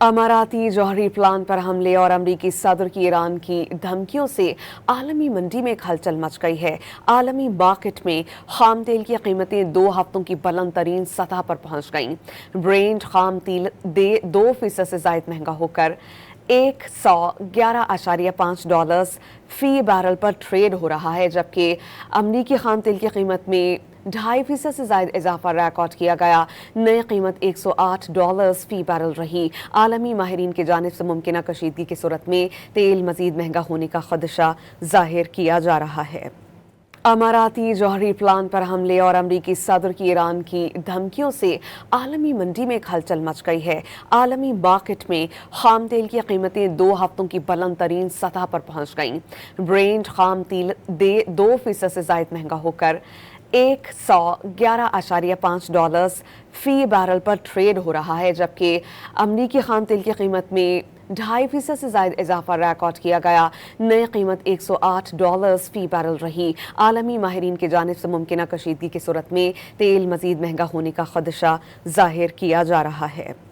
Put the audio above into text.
अमाराती जौहरी plan पर हमले और अमरीकी सदर की ईरान की धमकियों से आलमी मंडी में हलचल मच गई है। आलमी मार्केट में खाम तेल की कीमतें 2 हफ्तों की बुलंद तरीन सतह पर पहुंच गईं। ब्रेंट खाम तेल 2% से ज्यादा महंगा होकर $111.5 फी बैरल पर ट्रेड हो रहा है, जबकि अमरीकी खाम तेल की कीमत में 2.5% से ज्यादा इजाफा रिकॉर्ड किया गया। नई कीमत $108 फी बैरल रही। आलमी माहिरीन की जानिब से मुमकिन कशीदगी की सूरत में तेल मजीद महंगा होने का खदशा जाहिर किया जा रहा है। अमाराती जौहरी प्लान पर हमले और अमरीकी सदर की ईरान की धमकियों से आलमी मंडी में हलचल मच गई है। आलमी मार्केट में खाम तेल की कीमतें 2 हफ्तों की बुलंद तरीन सतह पर पहुंच गईं। ब्रेंट खाम तेल 2% से ज्यादा महंगा होकर $111.5 फी बैरल पर ट्रेड हो रहा है, जबकि अमरीकी खाम तेल की कीमत में 2.5% से ज्यादा इजाफा रिकॉर्ड किया गया। नई कीमत $108 फी बैरल रही। आलमी माहिरीन की जानिब से मुमकिन कशीदगी की सूरत में तेल मजीद महंगा होने का खदशा जाहिर किया जा रहा है।